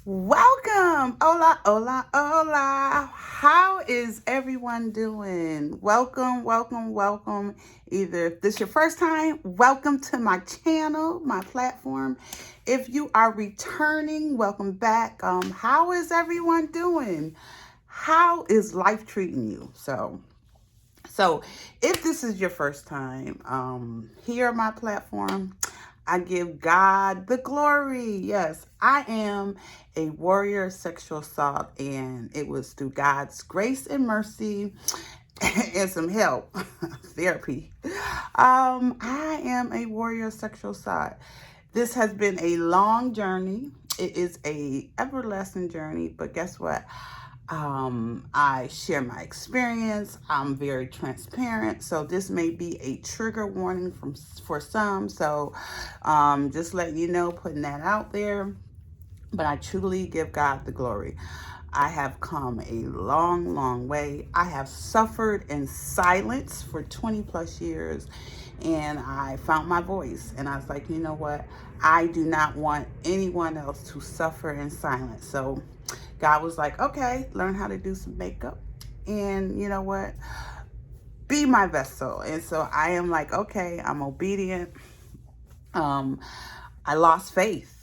Welcome. Hola, hola, hola. How is everyone doing? Welcome, welcome, welcome. Either if this is your first time, welcome to my channel, my platform. If you are returning, welcome back. How is everyone doing? How is life treating you? So if this is your first time here on my platform, I give God the glory. Yes, I am a warrior sexual assault, and it was through God's grace and mercy and some help, therapy. I am a warrior sexual assault. This has been a long journey. It is a everlasting journey, but guess what? I share my experience. I'm very transparent. So this may be a trigger warning for some. So just letting you know, putting that out there. But I truly give God the glory. I have come a long, long way. I have suffered in silence for 20 plus years, and I found my voice. And I was like, you know what? I do not want anyone else to suffer in silence. So God was like, okay, learn how to do some makeup. And you know what? Be my vessel. And so I am like, okay, I'm obedient. I lost faith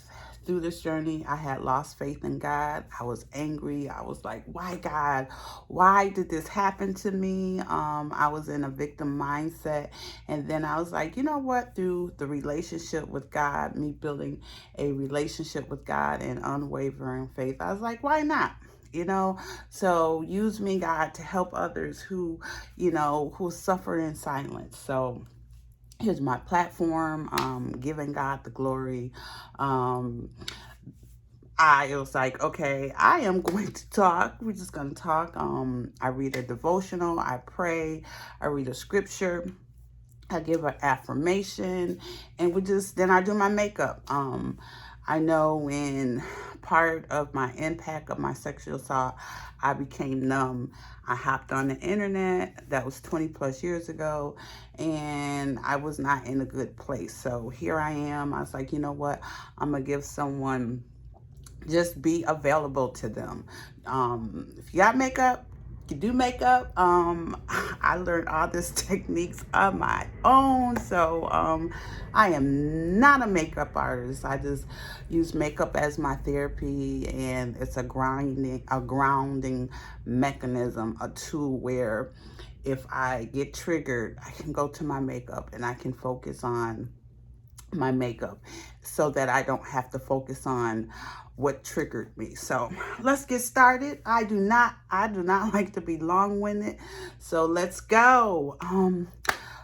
through this journey. I had lost faith in God. I was angry. I was like, why, God? Why did this happen to me? I was in a victim mindset. And then I was like, you know what? Through the relationship with God, me building a relationship with God and unwavering faith, I was like, why not? So use me, God, to help others who suffer in silence. So here's my platform, giving God the glory. I was like, okay, I am going to talk. We're just going to talk. I read a devotional. I pray. I read a scripture. I give an affirmation, and then I do my makeup. I know when part of my impact of my sexual assault, I became numb. I hopped on the internet. That was 20 plus years ago, and I was not in a good place. So here I am. I was like, you know what? I'm going to give someone, just be available to them. If you got makeup, you do makeup. I learned all these techniques on my own. So I am not a makeup artist. I just use makeup as my therapy, and it's a grounding mechanism, a tool where if I get triggered, I can go to my makeup and I can focus on my makeup so that I don't have to focus on what triggered me. So let's get started. I do not like to be long-winded. So let's go.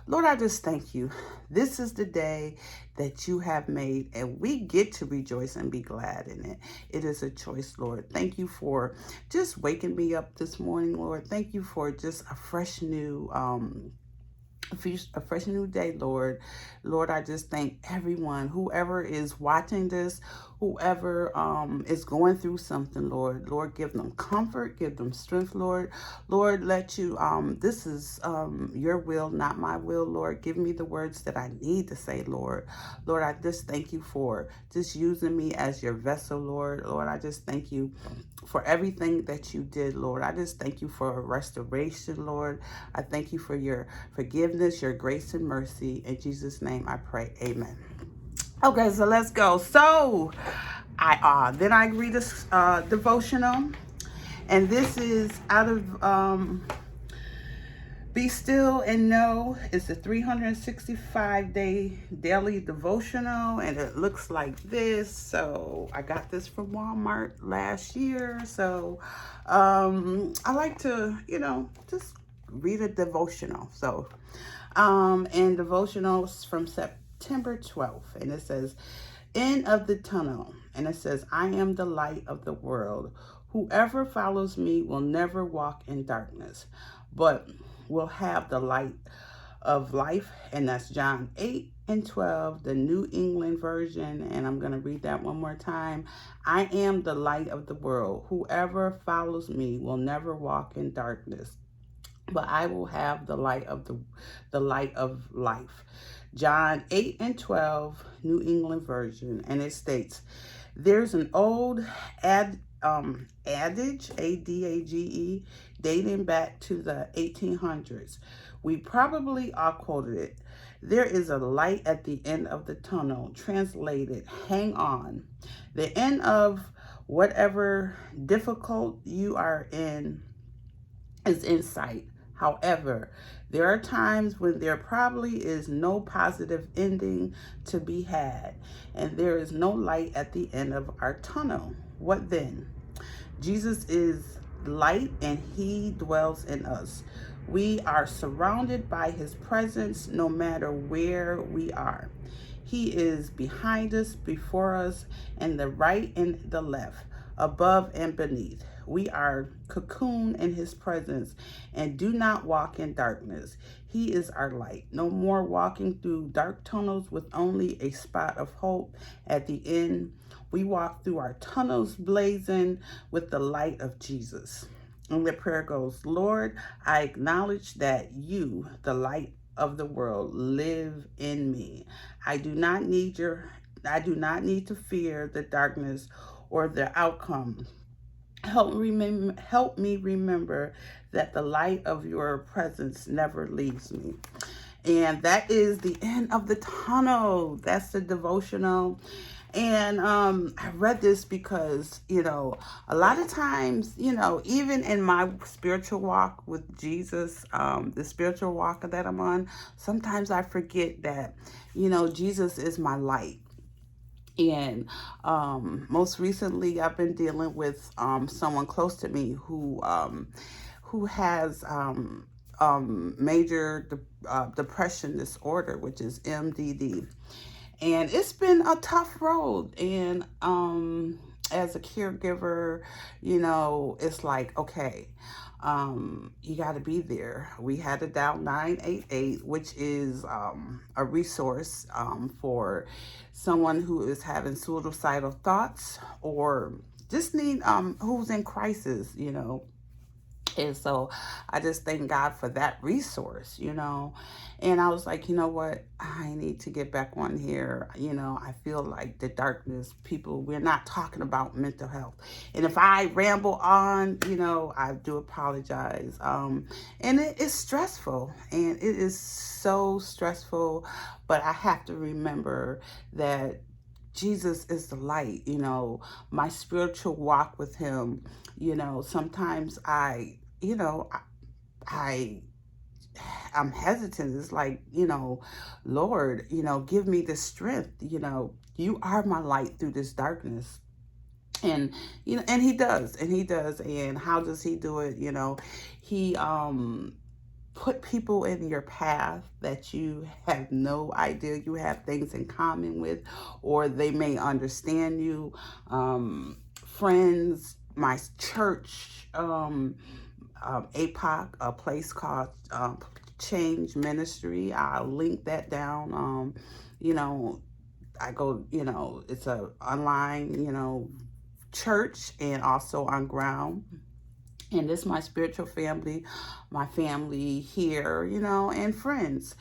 Lord, I just thank you. This is the day that you have made, and we get to rejoice and be glad in it. It is a choice, Lord. Thank you for just waking me up this morning, Lord. Thank you for just a fresh new day, Lord. Lord, I just thank everyone, whoever is watching this, whoever is going through something, Lord. Lord, give them comfort, give them strength, Lord. Lord, this is your will, not my will, Lord. Give me the words that I need to say, Lord. Lord, I just thank you for just using me as your vessel, Lord. Lord, I just thank you for everything that you did, Lord. I just thank you for restoration, Lord. I thank you for your forgiveness, your grace and mercy. In Jesus' name I pray, amen. Okay, so let's go. So then I read this devotional, and this is out of Be Still and Know. It's a 365-day daily devotional, and it looks like this. So I got this from Walmart last year. So I like to, just read a devotional. So and devotionals from September 12th, and it says, End of the tunnel. And it says, I am the light of the world. Whoever follows me will never walk in darkness, but will have the light of life. And that's John 8:12, the New England Version. And I'm going to read that one more time. I am the light of the world. Whoever follows me will never walk in darkness, but I will have the light of life. John 8:12, New England Version. And it states, There's an old adage, A-D-A-G-E, dating back to the 1800s. We probably all quoted it. There is a light at the end of the tunnel. Translated, hang on. The end of whatever difficult you are in is in sight. However, there are times when there probably is no positive ending to be had, and there is no light at the end of our tunnel. What then? Jesus is light and he dwells in us. We are surrounded by his presence no matter where we are. He is behind us, before us, and the right and the left, above and beneath. We are cocooned in his presence and do not walk in darkness. He is our light. No more walking through dark tunnels with only a spot of hope at the end. We walk through our tunnels blazing with the light of Jesus. And the prayer goes, Lord, I acknowledge that you, the light of the world, live in me. I do not need to fear the darkness or the outcome. Help me remember that the light of your presence never leaves me. And that is the end of the tunnel. That's the devotional. And I read this because, a lot of times, even in my spiritual walk with Jesus, the spiritual walk that I'm on, sometimes I forget that, Jesus is my light. And most recently, I've been dealing with someone close to me who has major depression disorder, which is MDD. And it's been a tough road. And as a caregiver, it's like, okay, you got to be there. We had to dial 988, which is a resource for someone who is having suicidal thoughts or just need who's in crisis, And so I just thank God for that resource, And I was like, you know what? I need to get back on here. I feel like the darkness, we're not talking about mental health. And if I ramble on, I do apologize. And it is stressful, and it is so stressful, but I have to remember that Jesus is the light, my spiritual walk with him, sometimes I'm hesitant. It's like, Lord, give me the strength, you are my light through this darkness. And, and he does. And how does he do it? He, put people in your path that you have no idea you have things in common with, or they may understand you. Friends, my church, APOC, a place called Change Ministry. I'll link that down. I go, it's a online, church, and also on ground. And this is my spiritual family, my family here, and friends.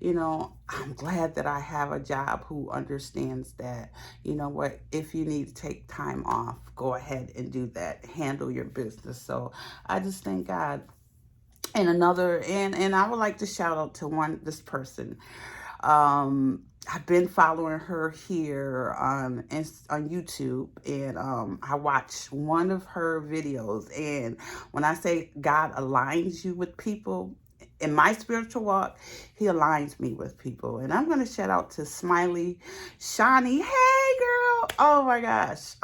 I'm glad that I have a job who understands that, what, if you need to take time off, go ahead and do that. Handle your business. So I just thank God. And and I would like to shout out to this person. I've been following her here on YouTube, and I watched one of her videos. And when I say God aligns you with people, in my spiritual walk, he aligns me with people. And I'm going to shout out to Smiley Shani. Hey, girl. Oh, my gosh.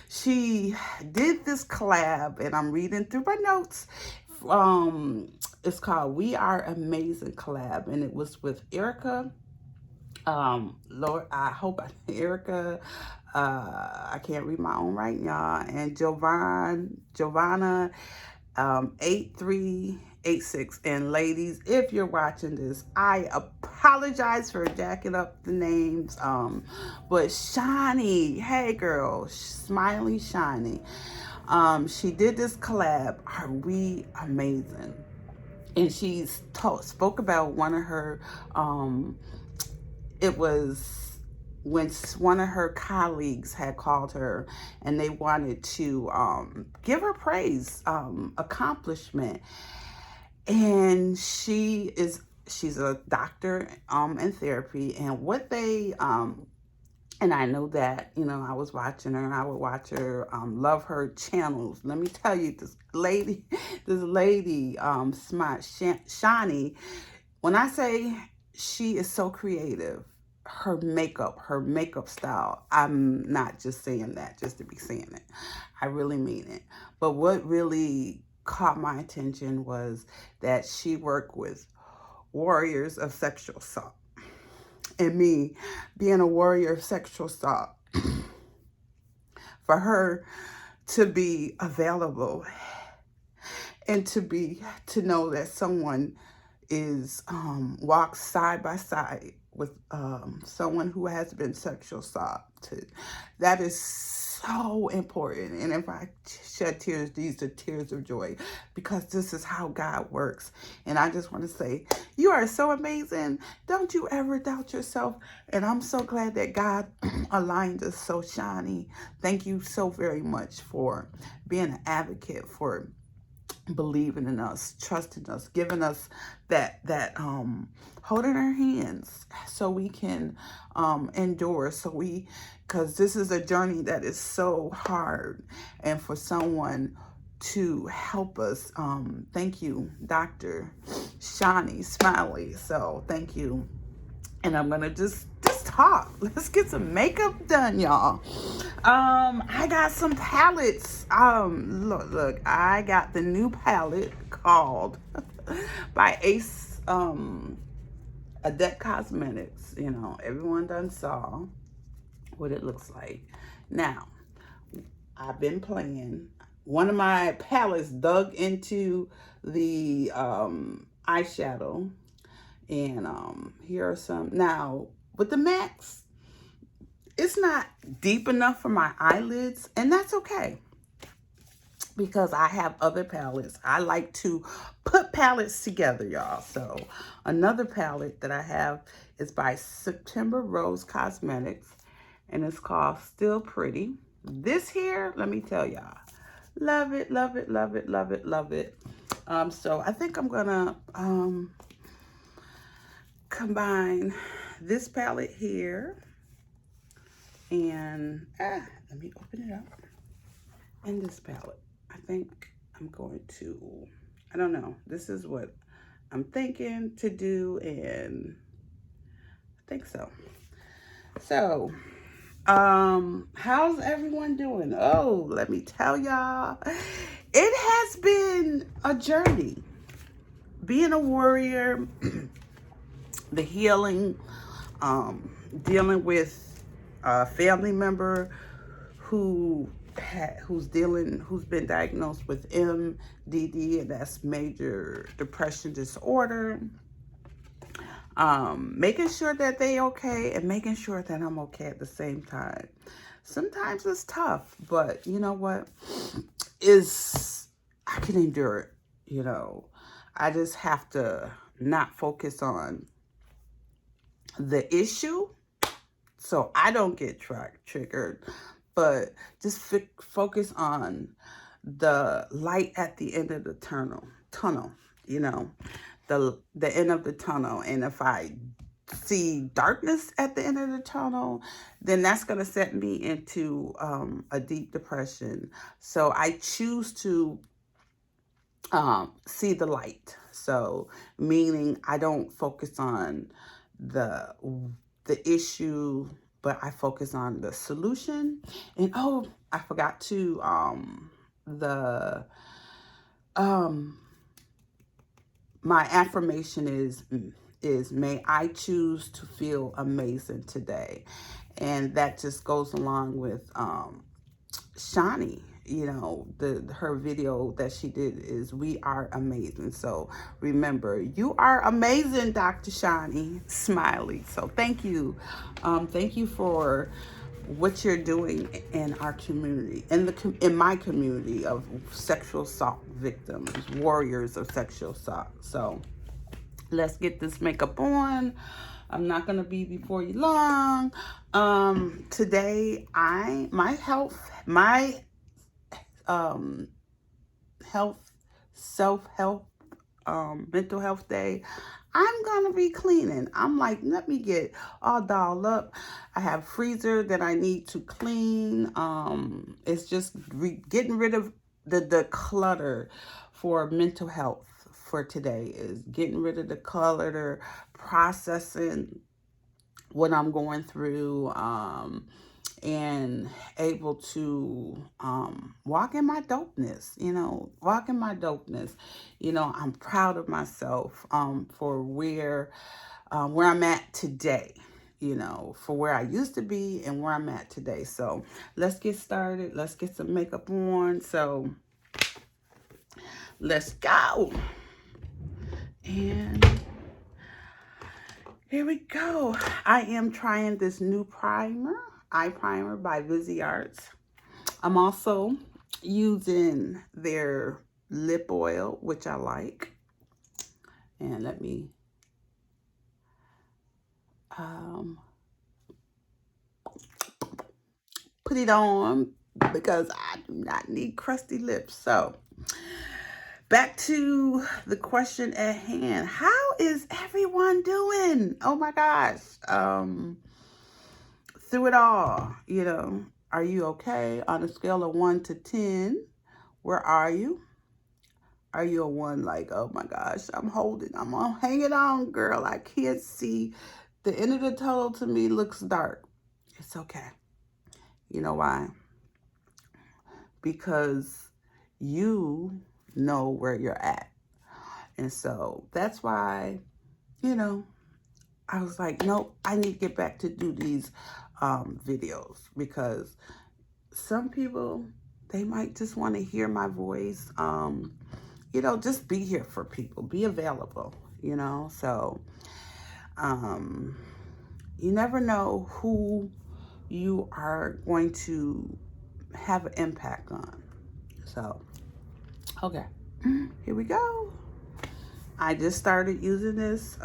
She did this collab, and I'm reading through my notes. It's called We Are Amazing collab, and it was with Erica. Lord, I hope Erica, I can't read my own right, y'all, and Giovanna, 8386. And ladies, if you're watching this, I apologize for jacking up the names, but Shani, hey girl, Smiley Shani, she did this collab. Are we amazing? And she spoke about one of her, it was when one of her colleagues had called her and they wanted to give her praise, accomplishment. And she's a doctor in therapy, and what they and I know that, you know, I was watching her. I would watch her, love her channels. Let me tell you, this lady, Smart Shani. When I say she is so creative, her makeup style. I'm not just saying that just to be saying it. I really mean it. But what really caught my attention was that she worked with warriors of sexual assault. And me being a warrior of sexual assault, for her to be available and to know that someone is walks side by side with someone who has been sexual assaulted, that is so important. And if I shed tears, these are tears of joy, because this is how God works. And I just want to say, you are so amazing. Don't you ever doubt yourself. And I'm so glad that God aligned us so shiny. Thank you so very much for being an advocate, for believing in us, trusting us, giving us that holding our hands so we can endure, because this is a journey that is so hard, and for someone to help us, thank you, Dr. Shani Smiley. So thank you. And I'm gonna just talk. Let's get some makeup done, y'all. I got some palettes. Look, I got the new palette called by Ace Adept Cosmetics. You know, everyone done saw what it looks like. Now, I've been playing. One of my palettes dug into the eyeshadow. And here are some. Now, with the Max, it's not deep enough for my eyelids, and that's okay, because I have other palettes. I like to put palettes together, y'all. So another palette that I have is by September Rose Cosmetics, and it's called Still Pretty. This here, let me tell y'all, love it, love it, love it, love it, love it. So I think I'm gonna combine this palette here and let me open it up, and this palette. I think I'm going to, I don't know, this is what I'm thinking to do, and I think so. So how's everyone doing? Oh, let me tell y'all, it has been a journey being a warrior. The healing, dealing with a family member who's been diagnosed with MOTD, and that's major depression disorder. Making sure that they okay, and making sure that I'm okay at the same time. Sometimes it's tough, but you know what? I can endure it, you know. I just have to not focus on the issue so I don't get triggered, but just focus on the light at the end of the tunnel, you know, the end of the tunnel. And if I see darkness at the end of the tunnel, then that's going to set me into a deep depression. So I choose to see the light. So meaning I don't focus on the issue, but I focus on the solution. And oh, I forgot to my affirmation is may I choose to feel amazing today. And that just goes along with Shani. You know, her video that she did is We Are Amazing. So remember, you are amazing, Dr. Shani Smiley. So thank you. Thank you for what you're doing in our community, in my community of sexual assault victims, warriors of sexual assault. So let's get this makeup on. I'm not gonna be before you long. Today my um health, self-help, mental health day, I'm gonna be cleaning. I'm like, let me get all dolled up. I have freezer that I need to clean. It's just getting rid of the clutter for mental health for today is getting rid of the clutter, processing what I'm going through, and able to walk in my dopeness, walk in my dopeness. I'm proud of myself for where I'm at today, for where I used to be and where I'm at today. So let's get started. Let's get some makeup on. So let's go. And here we go. I am trying this new eye primer by Vizzy Arts. I'm also using their lip oil, which I like. And let me put it on because I do not need crusty lips. So back to the question at hand. How is everyone doing? Oh my gosh. Through it all, are you okay? On a scale of 1 to 10, where are you? Are you a 1 like, oh my gosh, I'm hanging on, girl. I can't see. The end of the tunnel to me looks dark. It's okay. You know why? Because you know where you're at. And so that's why, I was like, nope, I need to get back to do these videos because some people, they might just want to hear my voice. Just be here for people, be available, so you never know who you are going to have an impact on. So, okay, here we go. I just started using this.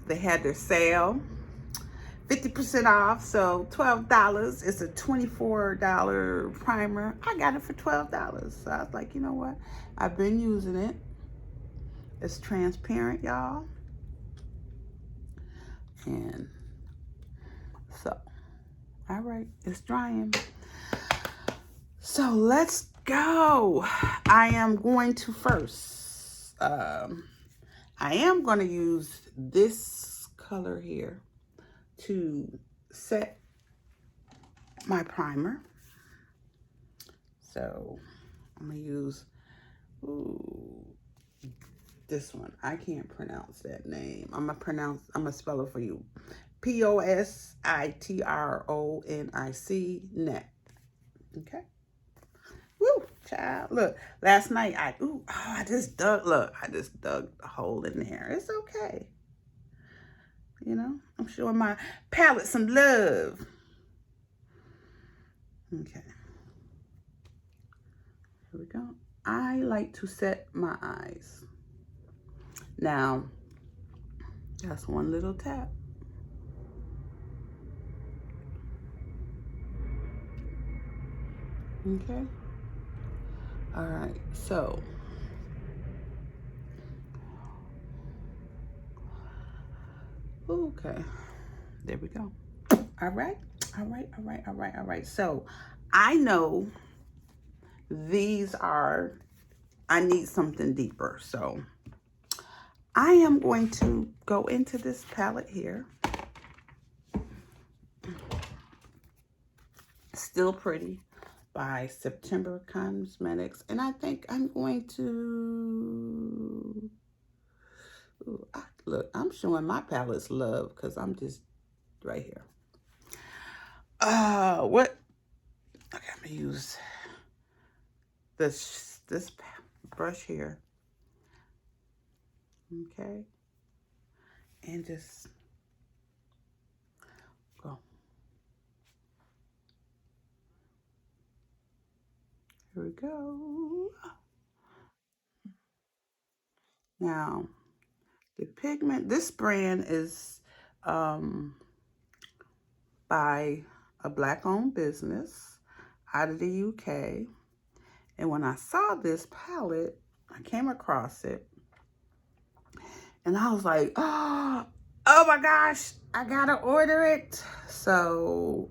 They had their sale, 50% off, so $12. It's a $24 primer. I got it for $12. So I was like, you know what? I've been using it. It's transparent, y'all. And so, all right, it's drying. So let's go. I am going to first, I am going to use this color here to set my primer. So I'm going to use this one. I can't pronounce that name. I'm going to spell it for you. POSITRONIC, net. Okay. Woo, child. Look, last night I just dug the hole in there. It's okay. I'm showing my palette some love. Okay. Here we go. I like to set my eyes. Now, that's one little tap. Okay. All right. So, okay. There we go. All right. All right. All right. All right. All right. So, I know I need something deeper. So, I am going to go into this palette here. Still Pretty by September Cosmetics. And I think I'm going to... look, I'm showing my palettes love because I'm just right here. What? Okay, I'm going to use this brush here. Okay. And just go. Here we go. Now, the pigment, this brand is by a Black-owned business out of the UK. And when I saw this palette, I came across it. And I was like, oh my gosh, I gotta order it. So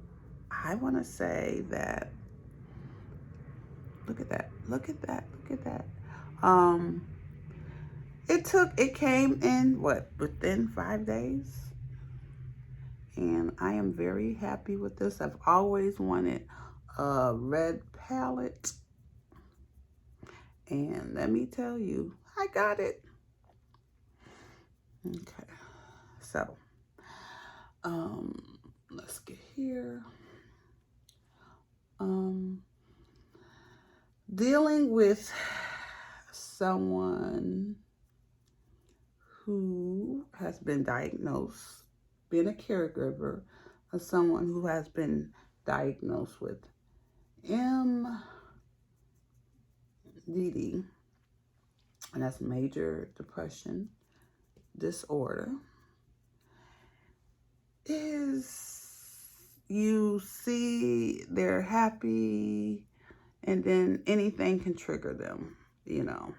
I want to say that, look at that, look at that, look at that. It came in, within 5 days? And I am very happy with this. I've always wanted a red palette. And let me tell you, I got it. Okay, so let's get here. Dealing with someone who has been diagnosed, being a caregiver of someone who has been diagnosed with MOTD, and that's major depression disorder, is you see they're happy and then anything can trigger them, you know.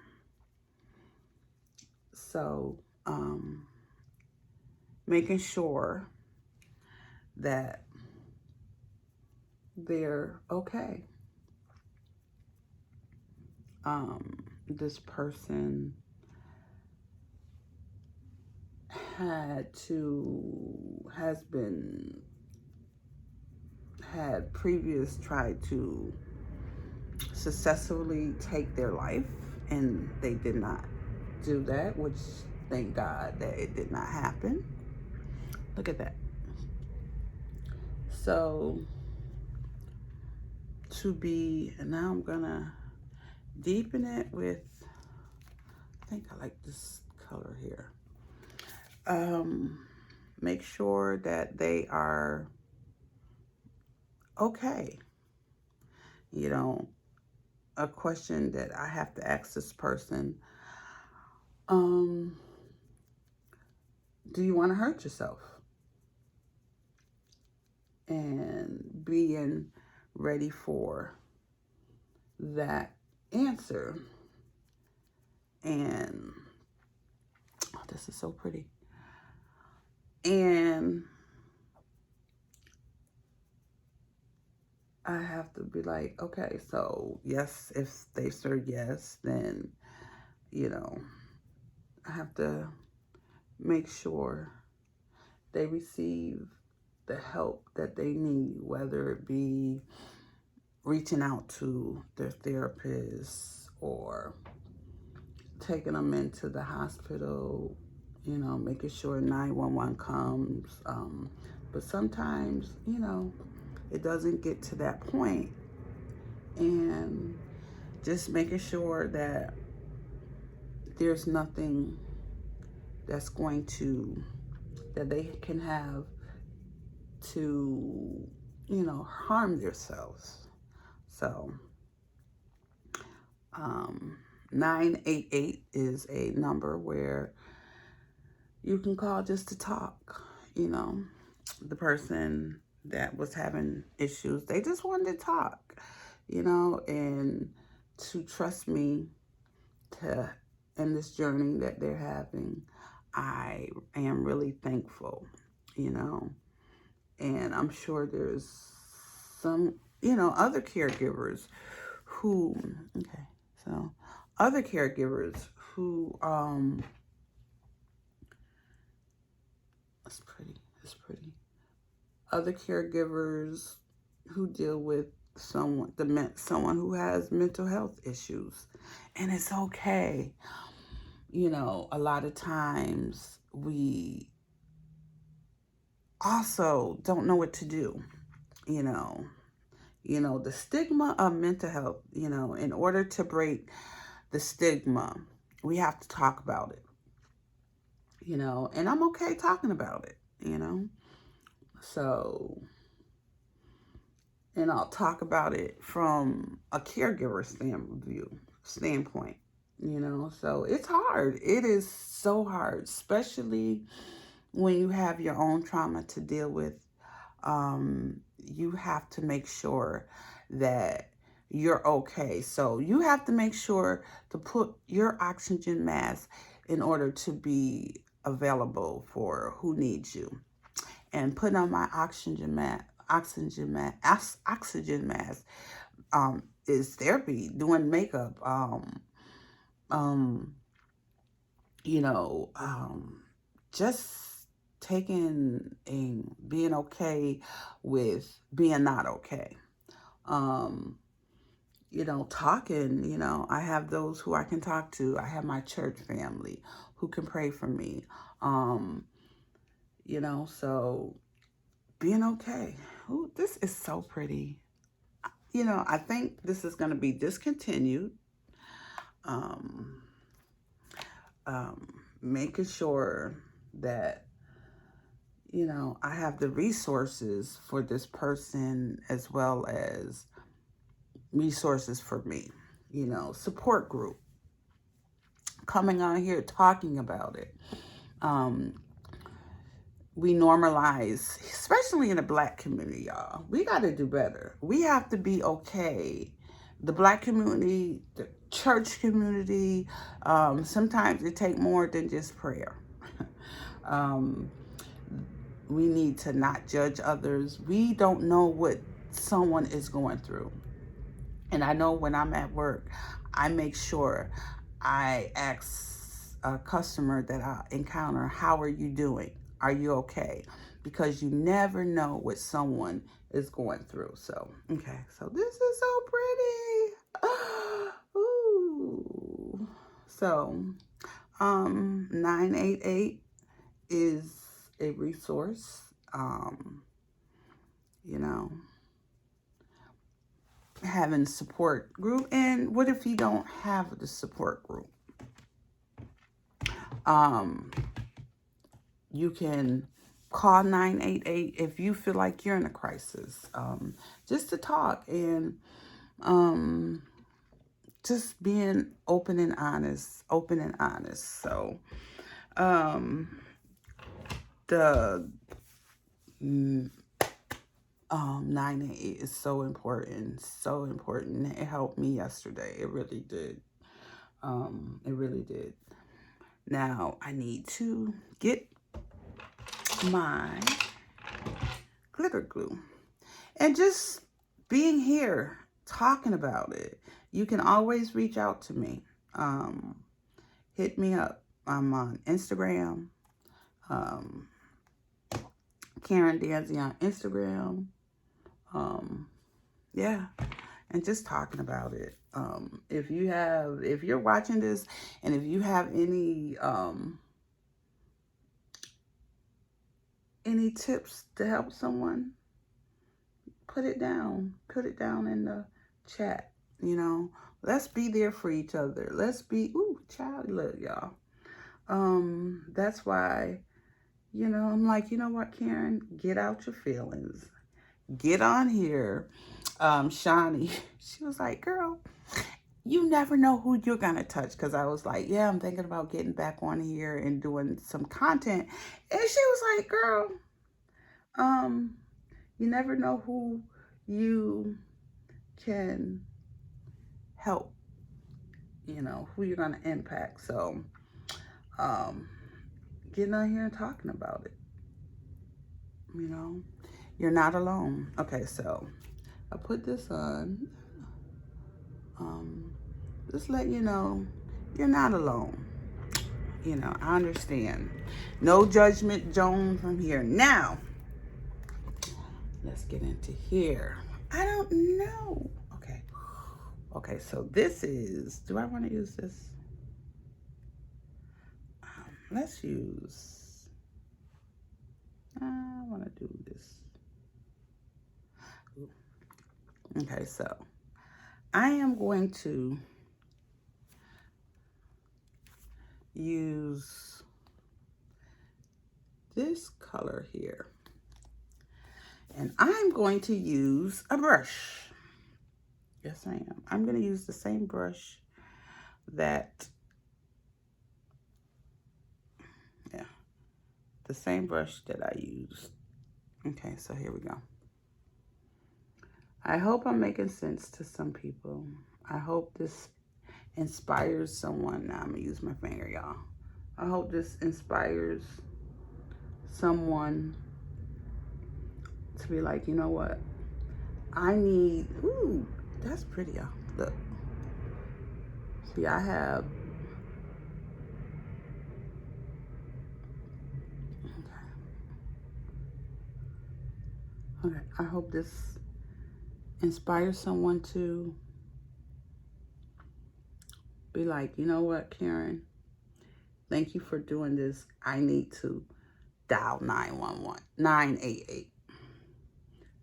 So making sure that they're okay. This person had previous tried to successfully take their life, and they did not do that, which thank God that it did not happen. Look at that. So and now I'm gonna deepen it with, I think I like this color here. Make sure that they are okay. You know, a question that I have to ask this person, do you want to hurt yourself? And being ready for that answer. And oh, this is so pretty. And I have to be like, okay, so yes, if they said yes, then, you know, I have to make sure they receive the help that they need, whether it be reaching out to their therapist or taking them into the hospital, you know, making sure 911 comes. But sometimes, you know, it doesn't get to that point. And just making sure that there's nothing that's going to, that they can have to, you know, harm themselves. So 988 is a number where you can call just to talk. You know, the person that was having issues, they just wanted to talk, you know, and to trust me to in this journey that they're having. I am really thankful, you know, and I'm sure there's some, you know, other caregivers who, okay, so other caregivers who, it's pretty. Other caregivers who deal with someone who has mental health issues, and it's okay. You know, a lot of times we also don't know what to do, you know. You know, the stigma of mental health, you know, in order to break the stigma, we have to talk about it, you know, and I'm okay talking about it, you know. So, and I'll talk about it from a caregiver standpoint, you know. So it's hard. It is so hard, especially when you have your own trauma to deal with, you have to make sure that you're okay. So you have to make sure to put your oxygen mask in order to be available for who needs you. And putting on my oxygen mask, is therapy. Doing makeup, um, you know, just taking and being okay with being not okay. Talking, I have those who I can talk to. I have my church family who can pray for me. So being okay. Ooh, this is so pretty. I think this is going to be discontinued. Making sure that, I have the resources for this person as well as resources for me, support group, coming on here talking about it. We normalize, especially in the Black community, y'all. We got to do better. We have to be okay. The Black community, the church community, sometimes it takes more than just prayer. We need to not judge others. We don't know what someone is going through. And I know when I'm at work, I make sure I ask a customer that I encounter, how are you doing? Are you okay? Because you never know what someone is going through. So, okay. So this is so pretty. Ooh. So, 988 is a resource. Having support group. And what if you don't have the support group? You can call 988 if you feel like you're in a crisis, just to talk and just being open and honest. So the 988 is so important. It helped me yesterday. It really did. Now I need to get my glitter glue. And just being here, talking about it, you can always reach out to me. Hit me up. I'm on Instagram. Karen Danzy on Instagram. Yeah. And just talking about it. If you're watching this and if you have any tips to help someone, put it down. Put it down in the chat. Let's be there for each other. Let's be, child, look, y'all. That's why, I'm like, you know what, Karen? Get out your feelings. Get on here. Shawnee, she was like, girl, you never know who you're going to touch. Because I was like, yeah, I'm thinking about getting back on here and doing some content. And she was like, girl, you never know who you can help, who you're going to impact. So, getting on here and talking about it, you're not alone. Okay, so I put this on, just let you know, you're not alone. I understand. No judgment zone from here. Now, let's get into here. I don't know. Okay, so this is, do I want to use this? Let's use, I want to do this. Okay, so I am going to use this color here. And I'm going to use a brush. Yes, I am. I'm going to use the same brush that, the same brush that I used. Okay, so here we go. I hope I'm making sense to some people. I hope this inspires someone. Now I'm gonna use my finger, y'all. I hope this inspires someone to be like, you know what? I need, ooh, that's pretty, y'all. Look. See, I have, okay, I hope this inspires someone to be like, you know what, Karen? Thank you for doing this. I need to dial 911, 988.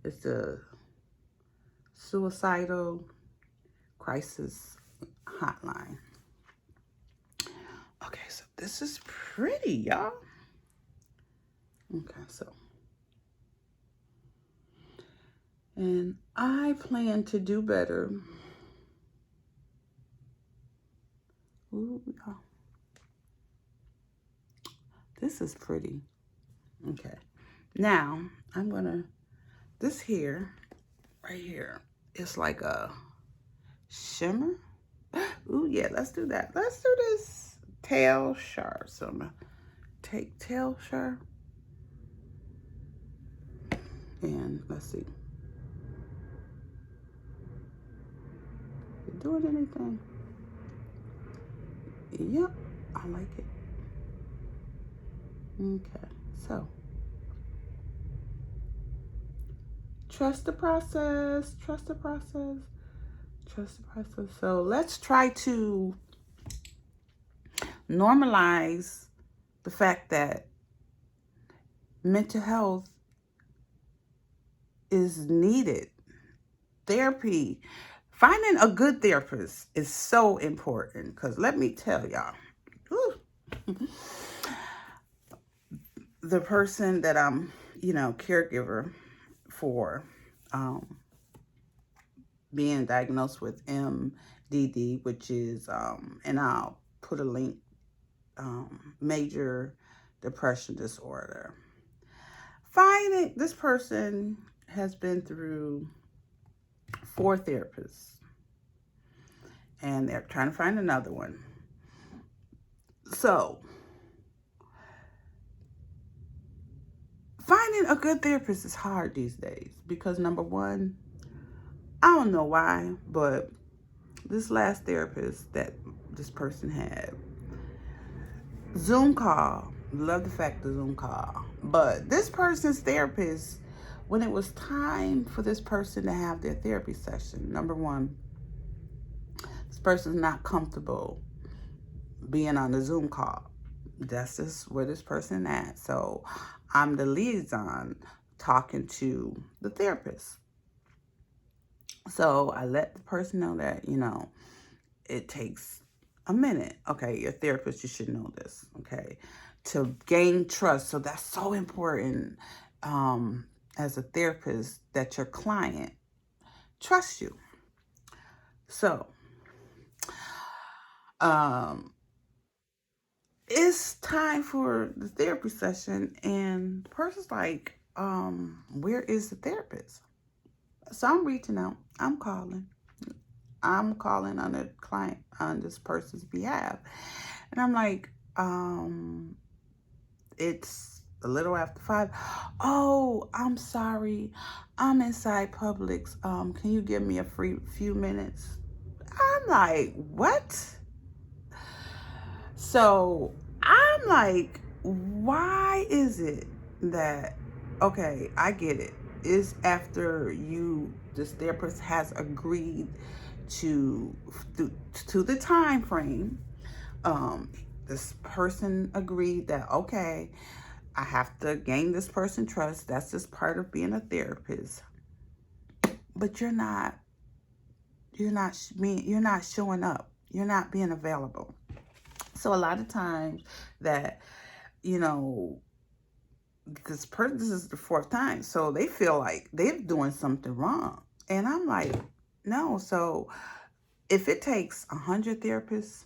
It's the suicidal crisis hotline. Okay, so this is pretty, y'all. Okay, so. And I plan to do better. Ooh, y'all. This is pretty. Okay. Now, I'm gonna, this here, right here, it's like a shimmer. Ooh, yeah, let's do that. Let's do this tail sharp. So I'm gonna take tail sharp. And let's see. Is it doing anything? Yep, I like it. Okay, so. Trust the process, trust the process, trust the process. So let's try to normalize the fact that mental health is needed. Therapy, finding a good therapist is so important because let me tell y'all, the person that I'm, caregiver for, being diagnosed with MDD, which is, and I'll put a link, major depression disorder. Finding this person has been through 4 therapists, and they're trying to find another one. So, finding a good therapist is hard these days because number one, I don't know why, but this last therapist that this person had, Zoom call, love the fact of Zoom call, but this person's therapist, when it was time for this person to have their therapy session, number one, this person's not comfortable being on the Zoom call. That's just where this person at. So I'm the liaison talking to the therapist. So I let the person know that, it takes a minute. Okay, your therapist, you should know this, okay, to gain trust. So that's so important as a therapist that your client trusts you. So it's time for the therapy session and the person's like, where is the therapist? So I'm reaching out, I'm calling on the client, on this person's behalf. And I'm like, it's a little after 5. Oh, I'm sorry. I'm inside Publix. Can you give me a few minutes? I'm like, what? So I'm like, why is it that, okay, I get it. It's after this therapist has agreed to the time frame. This person agreed that, okay, I have to gain this person trust. That's just part of being a therapist. But you're not showing up. You're not being available. So a lot of times that, this is the 4th time. So they feel like they're doing something wrong. And I'm like, no. So if it takes 100 therapists,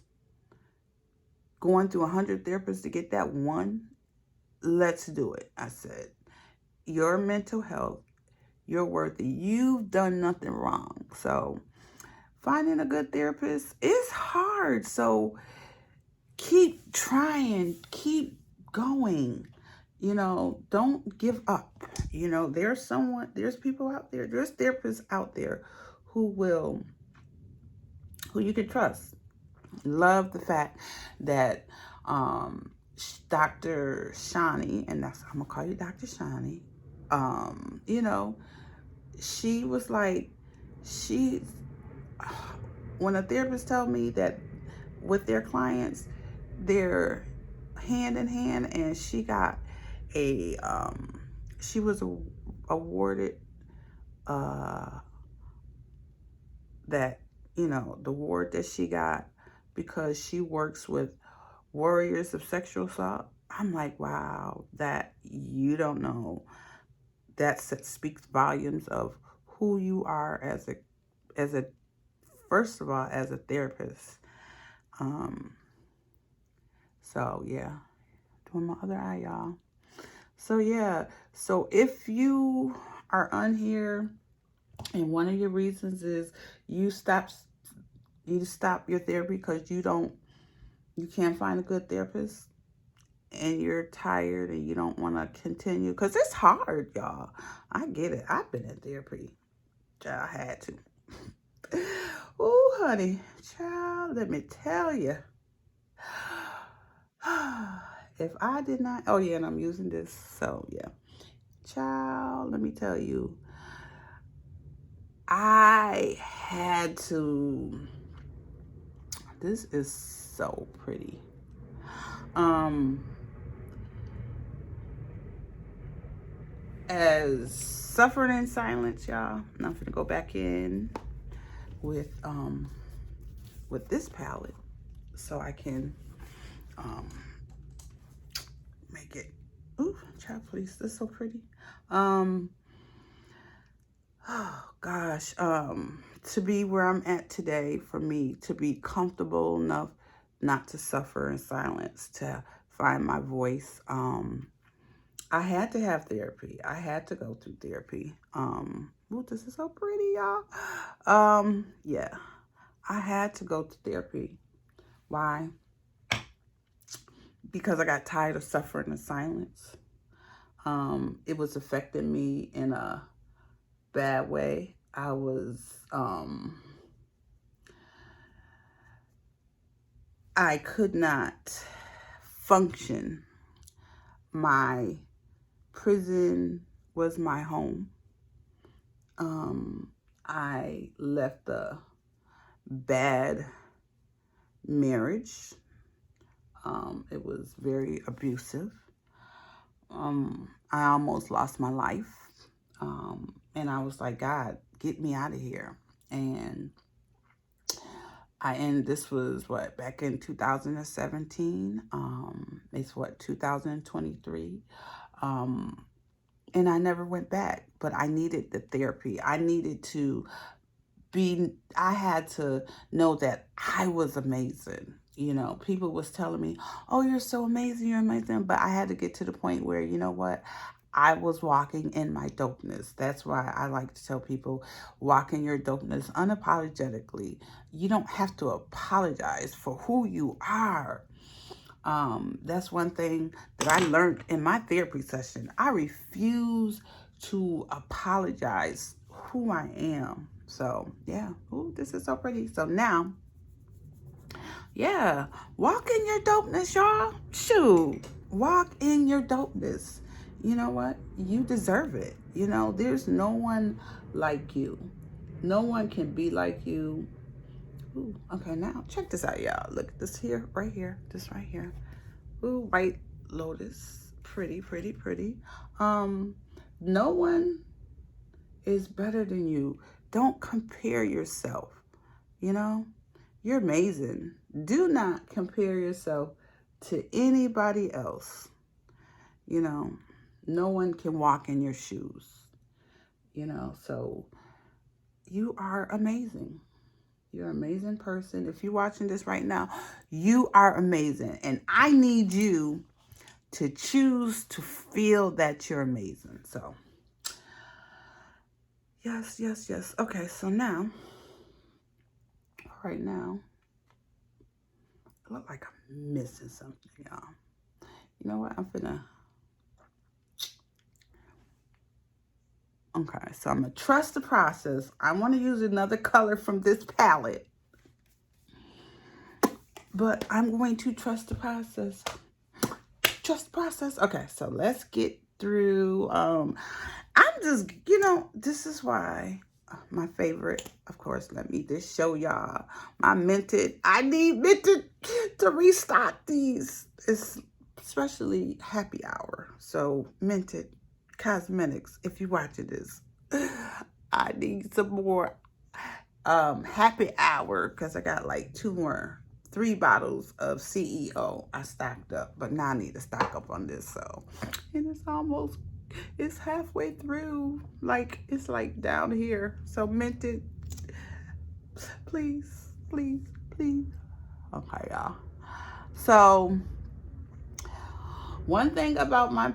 going through 100 therapists to get that one let's do it. I said, your mental health, you're worthy. You've done nothing wrong. So finding a good therapist is hard. So keep trying, keep going. You know, don't give up. You know, there's people out there, there's therapists out there who you can trust. Love the fact that Dr. Shani, and I'm gonna call you Dr. Shani, you know, she was like, when a therapist told me that with their clients, they're hand in hand, and she got she was awarded that, you know, the award that she got because she works with warriors of sexual assault. I'm like, wow, that you don't know. That speaks volumes of who you are as a first of all, as a therapist. So yeah, doing my other eye, y'all. So yeah, so if you are on here and one of your reasons is you stop your therapy because you can't find a good therapist, and you're tired and you don't want to continue, because it's hard, y'all. I get it. I've been in therapy. Child, I had to. Oh, honey, child, let me tell you. If I did not, oh yeah, and I'm using this, so yeah. Child, let me tell you, I had to, this is so pretty. As suffering in silence, y'all. Now I'm gonna go back in with this palette so I can make it. Ooh, child, please, this is so pretty. Oh gosh, to be where I'm at today, for me to be comfortable enough not to suffer in silence, to find my voice, I had to have therapy. I had to go through therapy. Ooh, this is so pretty, y'all. Yeah, I had to go to therapy. Why? Because I got tired of suffering in silence. It was affecting me in a bad way. I was, I could not function. My prison was my home. I left a bad marriage. It was very abusive. I almost lost my life. And I was like, God, get me out of here. And this was what, back in 2017. It's what, 2023. And I never went back, but I needed the therapy. I needed to I had to know that I was amazing. You know, people was telling me, oh, you're so amazing, you're amazing. But I had to get to the point where, you know what? I was walking in my dopeness. That's why I like to tell people, walk in your dopeness unapologetically. You don't have to apologize for who you are. That's one thing that I learned in my therapy session. I refuse to apologize who I am. So yeah, ooh, this is so pretty. So now, yeah, walk in your dopeness, y'all. Shoot, walk in your dopeness. You know what? You deserve it. You know, there's no one like you. No one can be like you. Ooh, okay, now check this out, y'all. Look at this here, right here, this right here. Ooh, white lotus. Pretty, pretty, pretty. No one is better than you. Don't compare yourself. You know, you're amazing. Do not compare yourself to anybody else. You know, no one can walk in your shoes. You know, so you are amazing. You're an amazing person. If you're watching this right now, you are amazing. And I need you to choose to feel that you're amazing. So, yes, yes, yes. Okay, so now, right now, I look like I'm missing something, y'all. You know what? I'm finna... Okay, so I'm going to trust the process. I want to use another color from this palette. But I'm going to trust the process. Trust the process. Okay, so let's get through. I'm just, this is why my favorite, of course, let me just show y'all my mented. I need mented to restock these. It's especially happy hour. So mented cosmetics, if you're watching this, I need some more happy hour because I got like 3 bottles of CEO I stocked up, but now I need to stock up on this. So, and it's halfway through, like it's like down here. So mented, please, please, please. Okay, y'all. So one thing about my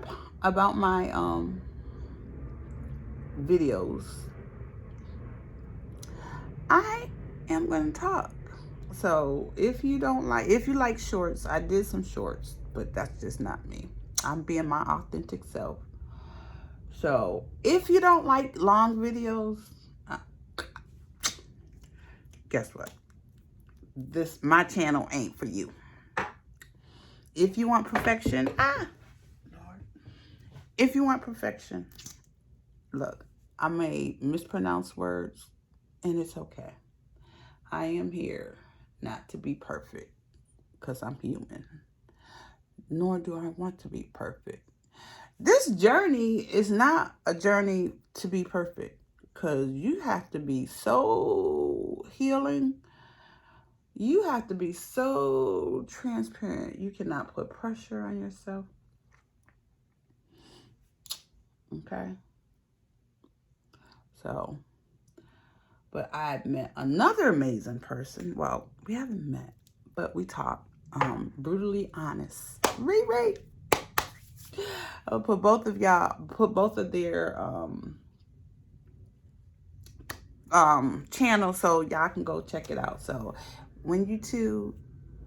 videos, I am going to talk. So if you like shorts, I did some shorts, but that's just not me. I'm being my authentic self. So if you don't like long videos, guess what? My channel ain't for you. If you want perfection, Lord. If you want perfection, look, I may mispronounce words, and it's okay. I am here not to be perfect, because I'm human. Nor do I want to be perfect. This journey is not a journey to be perfect, because you have to be so healing. You have to be so transparent. You cannot put pressure on yourself. Okay? So, but I met another amazing person. Well, we haven't met, but we talked. Brutally honest. Riri. I'll put both of their channels so y'all can go check it out. So when you two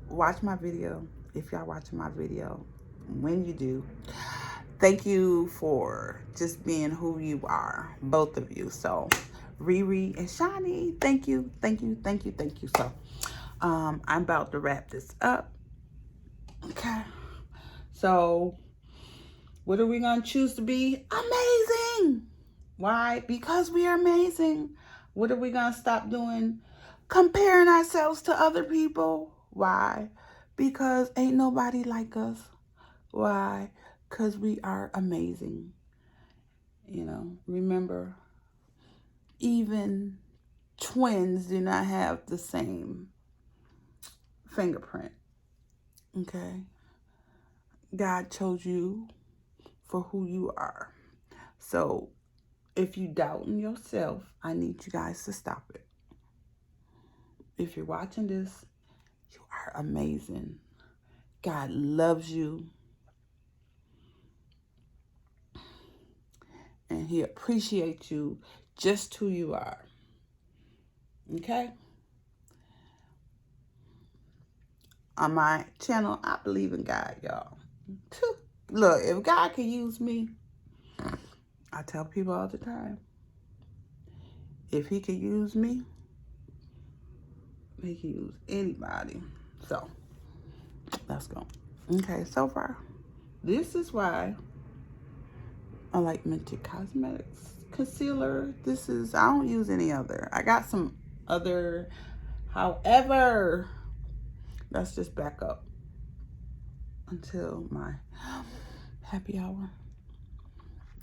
watch my video, if y'all watching my video, when you do, thank you for just being who you are, both of you. So Riri and Shani, thank you, thank you, thank you, thank you. So I'm about to wrap this up. Okay, so what are we gonna choose to be? Amazing. Why? Because we are amazing. What are we gonna stop doing? Comparing ourselves to other people. Why? Because ain't nobody like us. Why? Because we are amazing. Remember, even twins do not have the same fingerprint. Okay? God chose you for who you are. So if you doubt in yourself, I need you guys to stop it. If you're watching this, you are amazing. God loves you. And he appreciates you just who you are. Okay? On my channel, I believe in God, y'all. Look, if God can use me, I tell people all the time, if he can use me, he can use anybody. So, let's go. Okay, so far, this is why I like Mented Cosmetics concealer. I don't use any other. I got some other, however, let's just back up until my happy hour.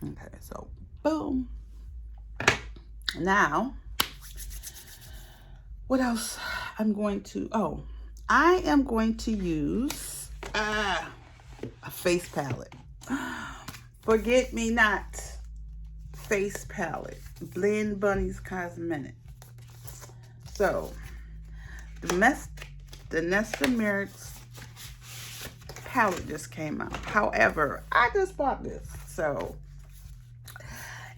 Okay, so boom. Now, what else I'm going to, I am going to use a face palette. Forget Me Not face palette. Blend Bunnies Cosmetic. So, the Nesta Merits palette just came out. However, I just bought this. So,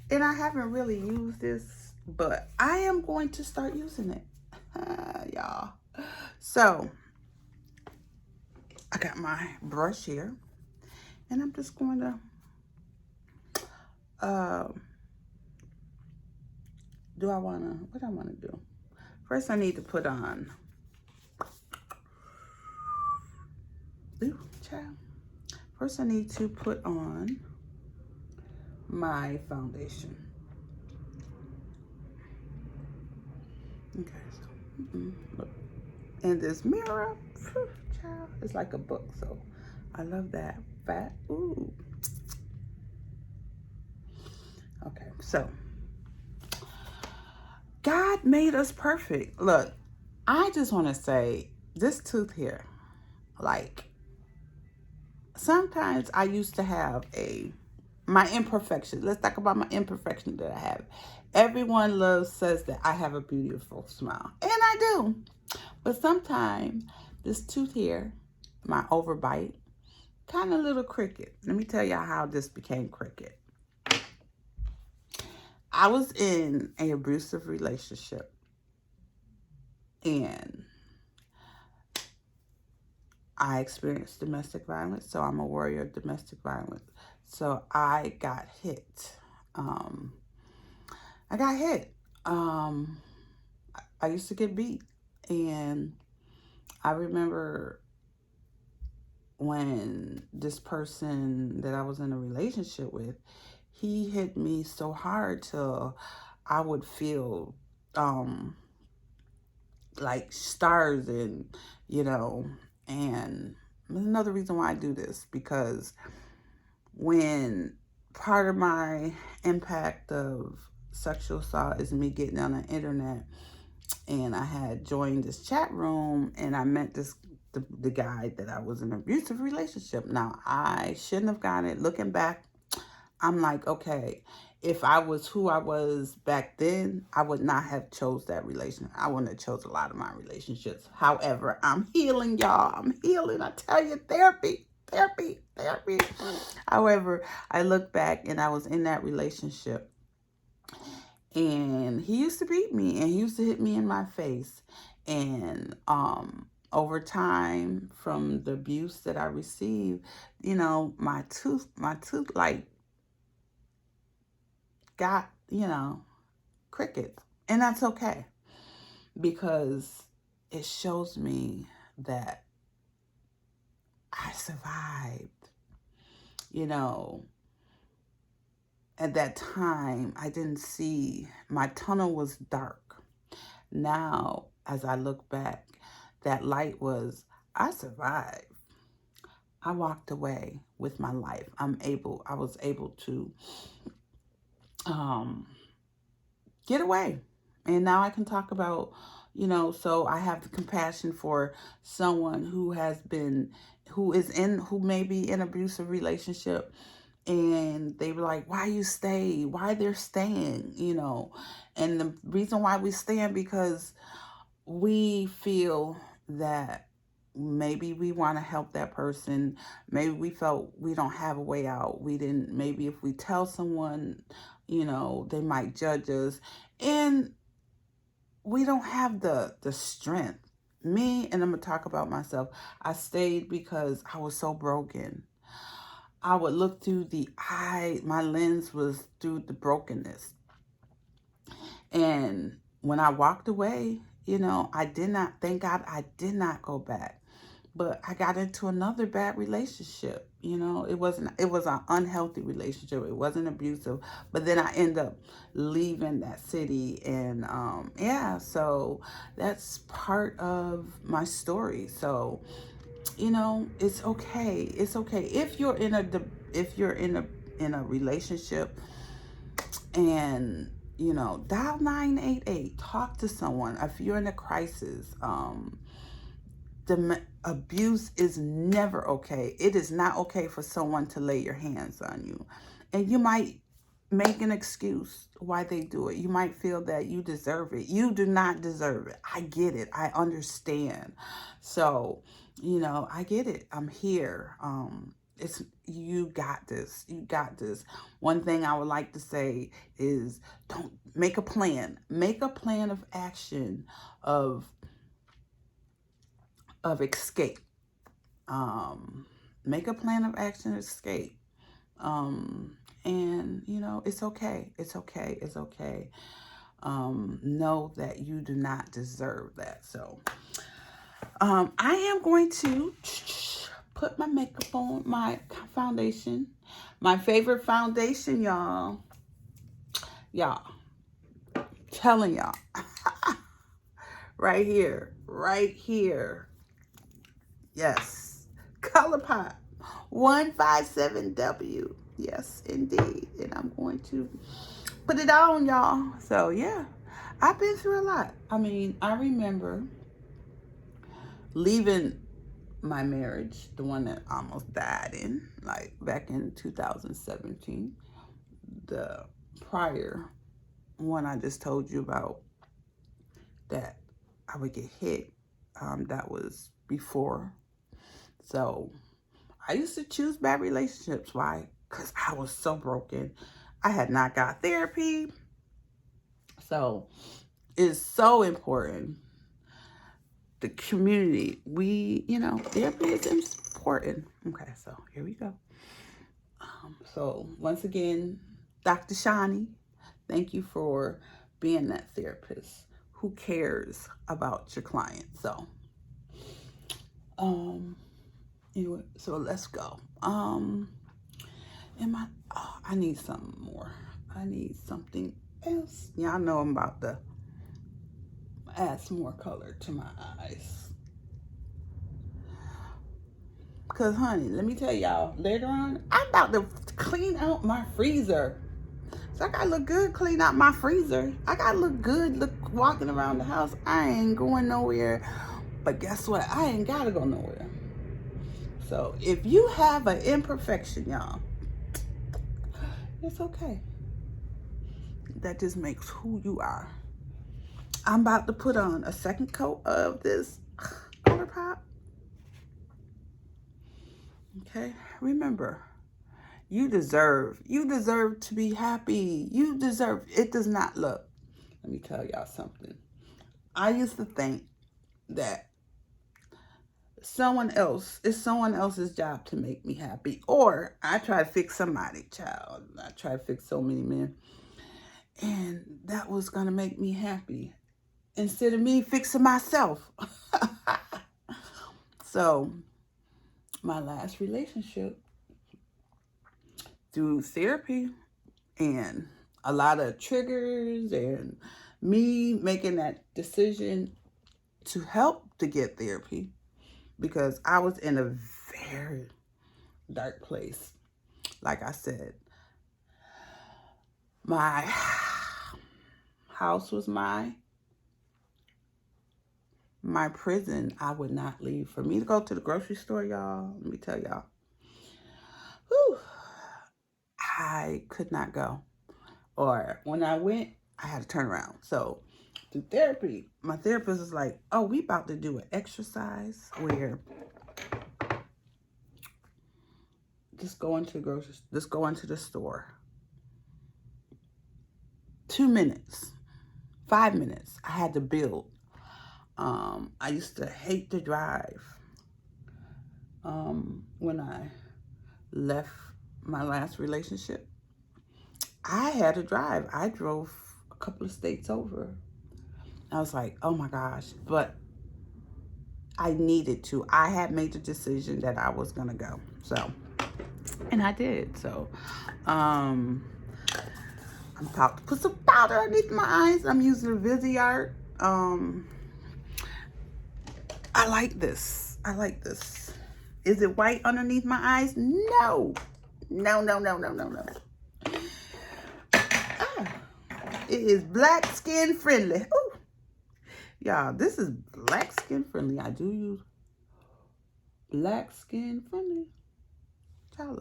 and I haven't really used this, but I am going to start using it. Y'all. So, I got my brush here. And I'm just going to what I want to do? First, I need to put on, child. First, I need to put on my foundation. Okay, so, look. And this mirror, child, it's like a book, so I love that. Fat, ooh. Okay, so God made us perfect. Look, I just want to say this tooth here, like, sometimes I used to have my imperfections. Let's talk about my imperfection that I have. Everyone says that I have a beautiful smile, and I do. But sometimes this tooth here, my overbite, kind of little crooked. Let me tell y'all how this became crooked. I was in an abusive relationship, and I experienced domestic violence, so I'm a warrior of domestic violence. So I got hit. I used to get beat, and I remember when this person that I was in a relationship with, he hit me so hard till I would feel like stars, and and another reason why I do this, because when part of my impact of sexual assault is me getting on the internet, and I had joined this chat room, and I met the guy that I was in an abusive relationship. Now, I shouldn't have gotten it. Looking back, I'm like, okay, if I was who I was back then, I would not have chose that relationship. I wouldn't have chose a lot of my relationships. However, I'm healing, y'all. I'm healing. I tell you, therapy. However, I look back, and I was in that relationship, and he used to beat me, and he used to hit me in my face. And over time, from the abuse that I received, my tooth like got, crickets. And that's okay, because it shows me that I survived. At that time, I didn't see, my tunnel was dark. Now, as I look back, that light was, I survived. I walked away with my life. I was able to get away. And now I can talk about, so I have the compassion for someone who may be in an abusive relationship, and they were like, why you stay? Why they're staying, And the reason why we stand, because we feel that maybe we want to help that person. Maybe we felt we don't have a way out. Maybe if we tell someone, they might judge us. And we don't have the strength. Me, and I'm going to talk about myself, I stayed because I was so broken. I would look through my lens was through the brokenness. And when I walked away, thank God I did not go back. But I got into another bad relationship. It was an unhealthy relationship. It wasn't abusive. But then I ended up leaving that city. And so that's part of my story. So, it's okay. It's okay. If you're in a relationship, and dial 988, talk to someone. If you're in a crisis, the abuse is never okay. It is not okay for someone to lay your hands on you. And you might make an excuse why they do it. You might feel that you deserve it. You do not deserve it. I get it. I understand. So, you know, I get it. I'm here. You got this. You got this. One thing I would like to say is don't make a plan. Make a plan of action of escape. Make a plan of action of escape. And you know, it's okay. It's okay. It's okay. Know that you do not deserve that. So, I am going to put my makeup on, my foundation, my favorite foundation, y'all. Y'all, telling y'all, right here. Yes, ColourPop 157W. Yes, indeed. And I'm going to put it on, y'all. So, yeah, I've been through a lot. I mean, I remember leaving my marriage, the one that I almost died in, like back in 2017. The prior one I just told you about that I would get hit, that was before. So I used to choose bad relationships. Why? Because I was so broken. I had not got therapy. So it's so important. The community, you know, therapy is important. Okay, so here we go. So once again, Dr. Shani, thank you for being that therapist who cares about your client. So, anyway, so let's go. I need something more. I need something else. Yeah, I know I'm about to add some more color to my eyes. Because, honey, let me tell y'all, later on, I'm about to clean out my freezer. So I gotta look good, clean out my freezer. I gotta look good, walking around the house. I ain't going nowhere. But guess what? I ain't gotta go nowhere. So if you have an imperfection, y'all, it's okay. That just makes who you are. I'm about to put on a second coat of this ColourPop. Okay, remember, you deserve to be happy. You deserve, it does not look. Let me tell y'all something. I used to think that it's someone else's job to make me happy. Or I try to fix somebody, child. I try to fix so many men. And that was going to make me happy. Instead of me fixing myself. So, my last relationship, through therapy and a lot of triggers and me making that decision to help to get therapy, because I was in a very dark place. Like I said, my house was my prison. I would not leave. For me to go to the grocery store, y'all, let me tell y'all, whew, I could not go. Or when I went, I had to turn around. So through therapy, my therapist was like, oh, we about to do an exercise where just go into the store. 2 minutes, 5 minutes, I had to build. I used to hate to drive. When I left my last relationship, I had to drive. I drove a couple of states over. I was like, oh my gosh, but I needed to. I had made the decision that I was gonna go. So, and I did. So, I'm about to put some powder underneath my eyes. I'm using a Viseart. I like this. Is it white underneath my eyes? No. No. It is black skin friendly. Ooh. Y'all, this is black skin friendly. I do use black skin friendly. Y'all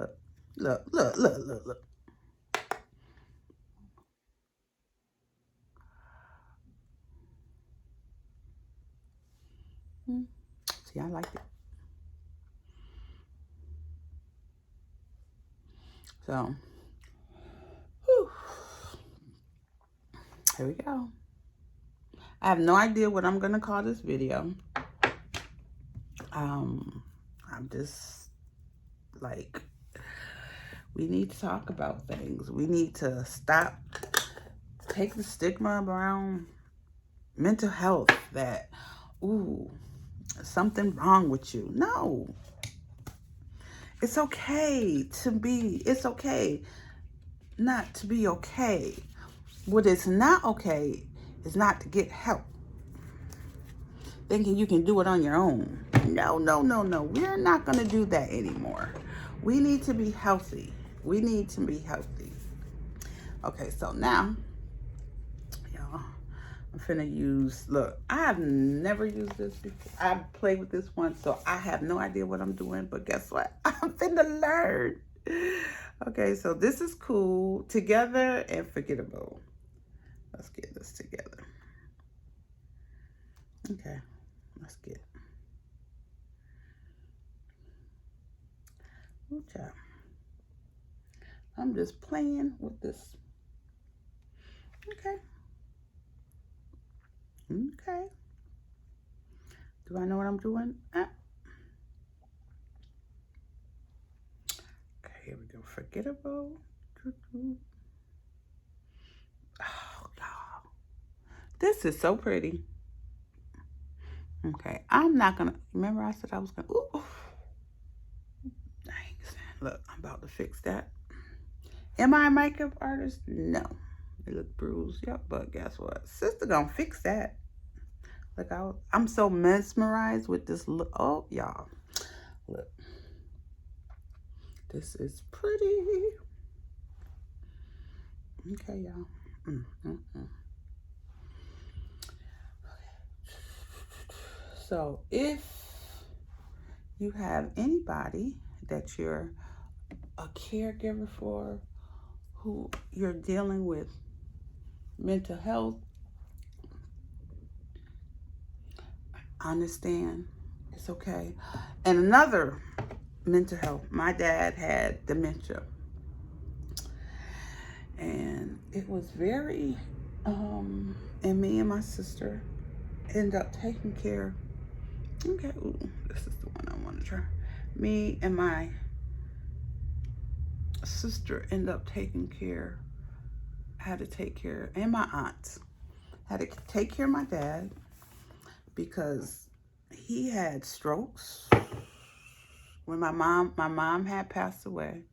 look. See, I like it. So, whew. Here we go. I have no idea what I'm going to call this video. I'm just like, we need to talk about things. We need to stop, take the stigma around mental health that, ooh, something wrong with you. No. It's okay to be, it's okay not to be okay. What is not okay is not to get help. Thinking you can do it on your own. No, no, no, no. We're not going to do that anymore. We need to be healthy. We need to be healthy. Okay, so now, y'all, I'm finna use, look, I have never used this before. I've played with this one, so I have no idea what I'm doing, but guess what? I'm finna learn. Okay, so this is cool. Together and forgettable. Let's get this together. Okay, let's get it. Good job. I'm just playing with this. Okay. Okay. Do I know what I'm doing? Okay, here we go. Forgettable. Oh, y'all. This is so pretty. Okay, I'm not gonna, remember I said I was gonna, ooh. Dang, look, I'm about to fix that. Am I a makeup artist? No. It look bruised, yep, but guess what? Sister gonna fix that. Look, I'm so mesmerized with this look. Oh, y'all, look. This is pretty. Okay, y'all. So if you have anybody that you're a caregiver for, who you're dealing with mental health, I understand. It's okay. And another mental health, my dad had dementia. And it was very, and me and my sister ended up taking care. Okay, ooh, this is the one I want to try. Me and my sister ended up taking care, had to take care, and my aunts had to take care of my dad because he had strokes when my mom had passed away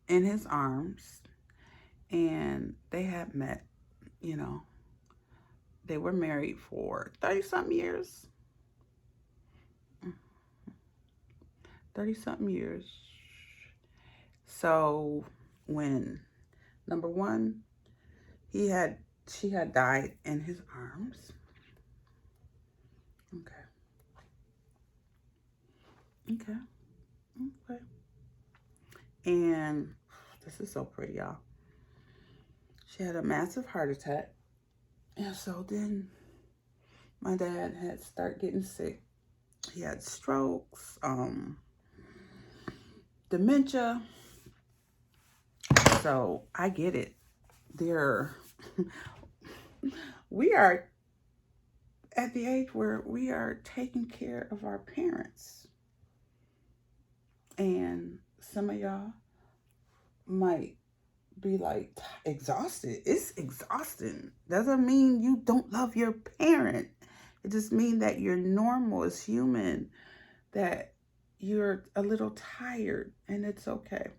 in his arms, and they had met, you know, they were married for 30-something years. 30-something years. So when, number one, she had died in his arms. Okay. And this is so pretty, y'all. She had a massive heart attack. And so then my dad had started getting sick. He had strokes, dementia. So I get it. We are at the age where we are taking care of our parents. And some of y'all might be like exhausted. It's exhausting. Doesn't mean you don't love your parent. It just means that you're normal as human, that you're a little tired, and it's okay.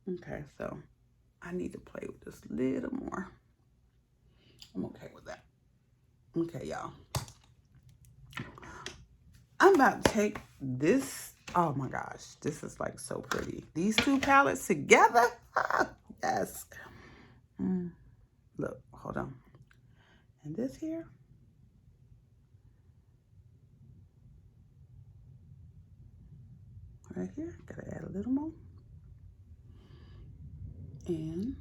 Okay, so I need to play with this a little more. I'm okay with that. Okay, y'all. I'm about to take this. Oh my gosh, this is like so pretty. These two palettes together. Yes. Look, hold on. And this here. Right here. Gotta add a little more. And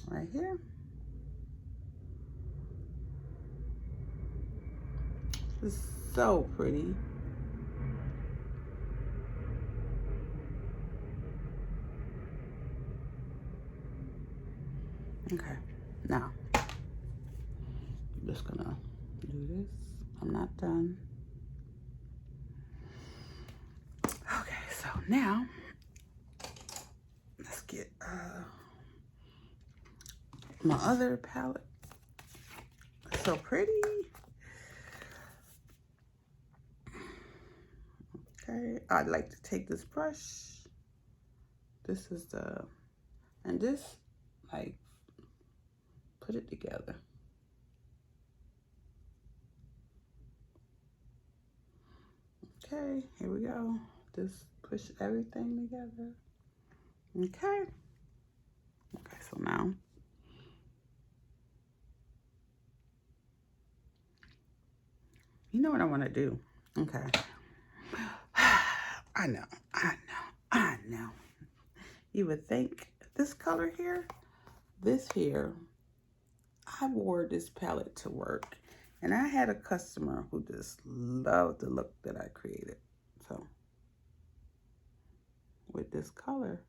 right here. This is so pretty. Okay, now I'm just gonna do this. I'm not done. Okay, so now let's get my other palette. It's so pretty. Okay, I'd like to take this brush. This is the, and this, like, put it together. Okay, here we go. Just push everything together. Okay. Okay, so now you know what I want to do. Okay. I know. You would think this color here, this here, I wore this palette to work. And I had a customer who just loved the look that I created. So, with this color,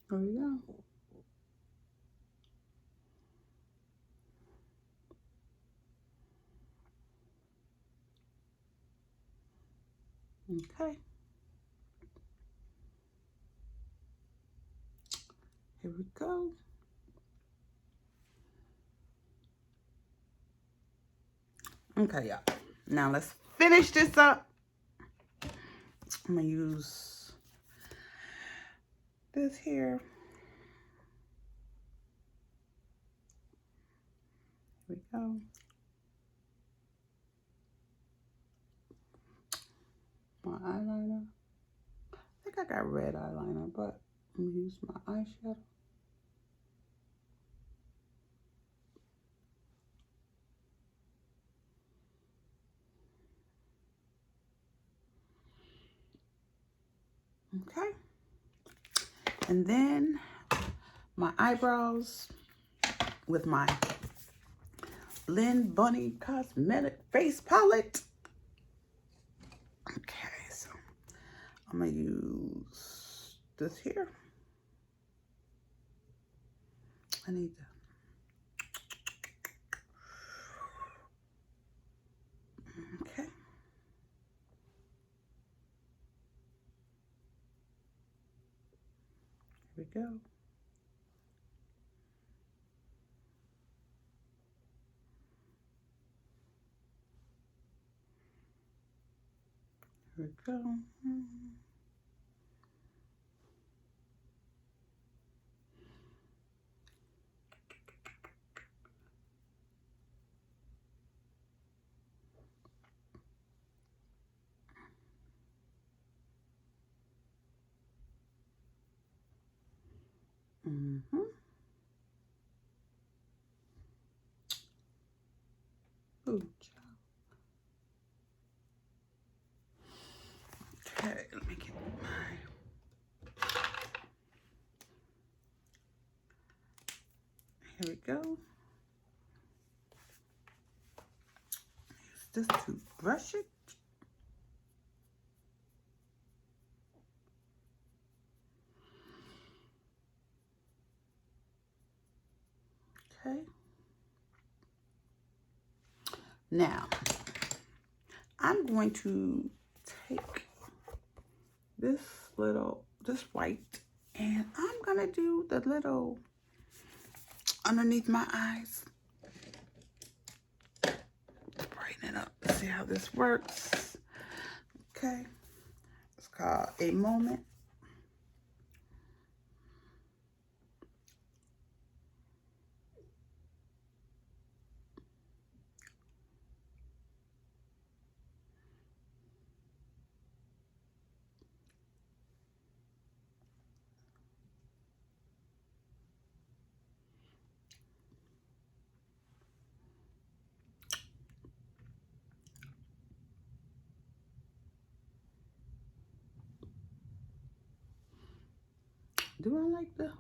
here we go. Okay. Here we go. Okay, y'all. Now let's finish this up. I'm gonna use this here. Here we go. My eyeliner. I think I got red eyeliner, but I'm gonna use my eyeshadow. Okay. And then my eyebrows with my Lynn Bunny Cosmetic Face Palette. Okay, so I'm gonna use this here. I need to. Okay. Here we go. Here we go. Mm-hmm. Ooh, child. Okay, let me get my. Here we go. Use this to brush it. Okay. Now, I'm going to take this white, and I'm gonna do the little underneath my eyes. Brighten it up. See how this works. Okay. It's called A Moment. Do I like the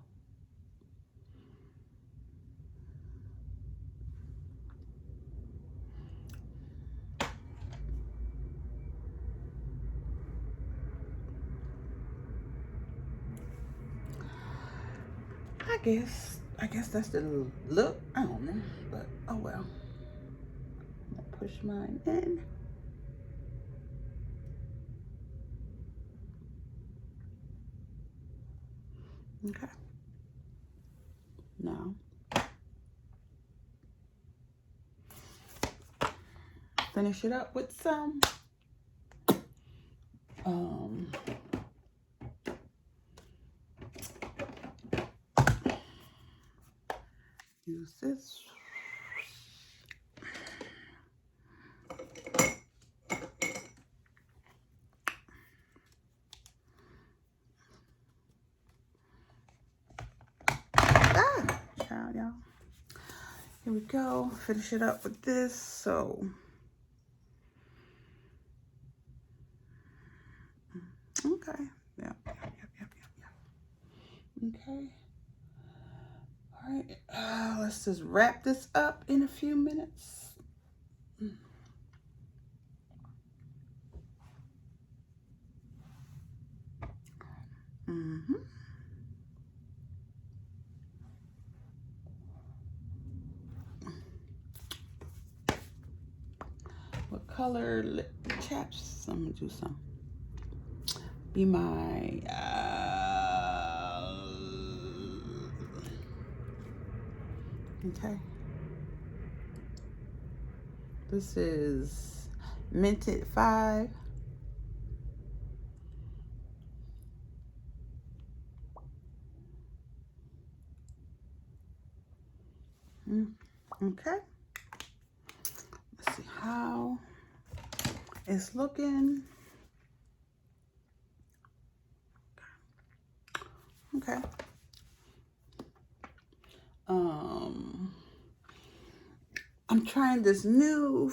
I guess that's the look. I don't know, but oh well. I'm gonna push mine in. Okay. Now, finish it up with some use this. Child, y'all. Here we go. Finish it up with this. So, okay. Yep. Okay. All right. Let's just wrap this up in a few minutes. What color lip chaps? I'm gonna do some. Be my okay. This is Mented 5. Okay. Let's see how it's looking. Okay. I'm trying this new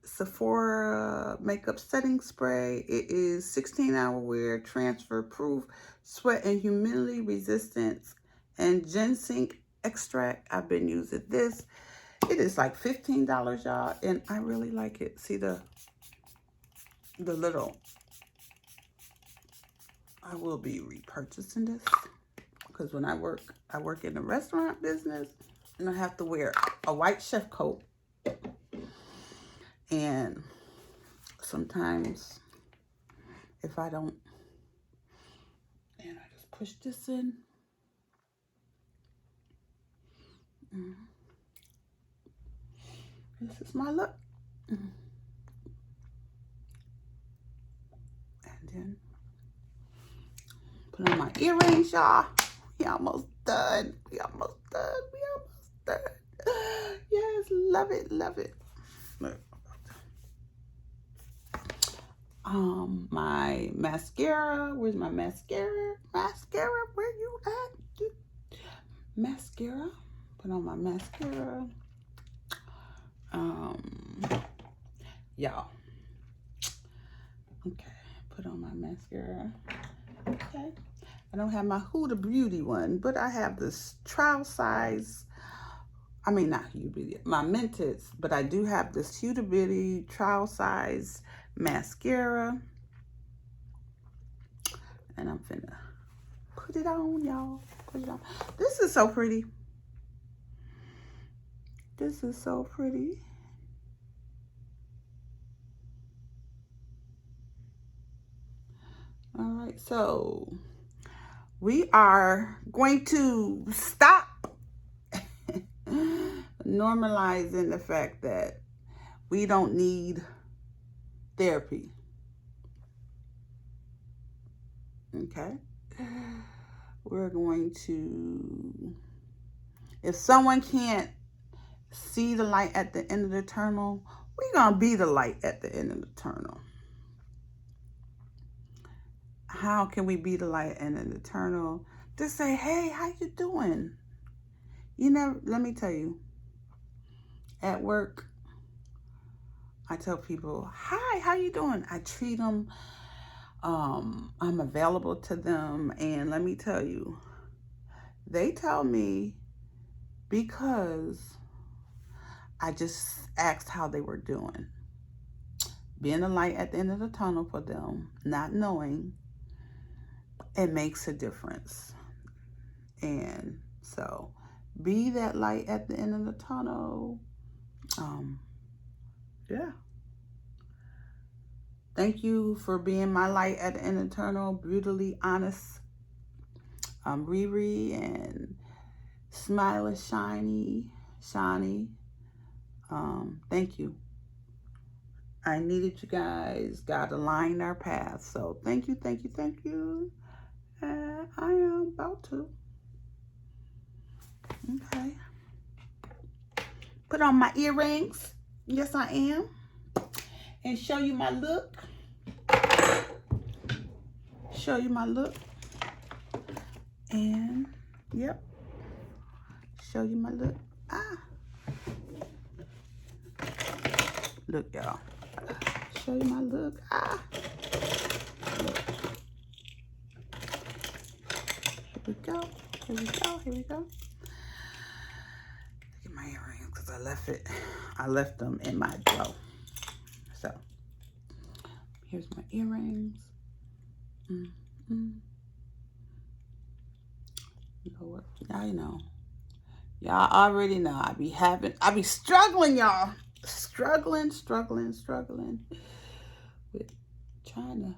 Sephora makeup setting spray. It is 16-hour wear, transfer proof, sweat and humidity resistance, and ginseng extract. I've been using this. It is like $15, y'all, and I really like it. See the little. I will be repurchasing this because when I work in the restaurant business, and I have to wear a white chef coat. And sometimes if I don't, and I just push this in. This is my look. And then put on my earrings, y'all. We almost done. We almost done. We almost done. Yes, love it, love it. Look. My mascara. Where's my mascara? Mascara, where you at? Mascara. Put on my mascara. Y'all. Okay, put on my mascara. Okay. I don't have my Huda Beauty one, but I have this trial size. I mean, not Huda Beauty, my mented, but I do have this Huda Beauty trial size mascara. And I'm finna put it on, y'all. Put it on. This is so pretty. This is so pretty. All right, so we are going to stop normalizing the fact that we don't need therapy. Okay? We're going to, if someone can't see the light at the end of the tunnel, we're going to be the light at the end of the tunnel. How can we be the light at the end of the tunnel? Just say, hey, how you doing? You never, let me tell you, at work, I tell people, hi, how you doing? I treat them, I'm available to them. And let me tell you, they tell me because I just asked how they were doing. Being a light at the end of the tunnel for them, not knowing, it makes a difference. And So be that light at the end of the tunnel. Yeah. Thank you for being my light at the end of the tunnel. Brutally honest, Riri, and Smile is shiny. Thank you. I needed you guys. God aligned our paths. So thank you. And I am about to. Okay. Put on my earrings. Yes, I am. And show you my look. And, yep. Show you my look. Look, y'all. Show you my look. Look. Here we go. Look at my earrings because I left them in my drawer. So here's my earrings. Lord, y'all know. Y'all already know I be struggling, y'all. Struggling with trying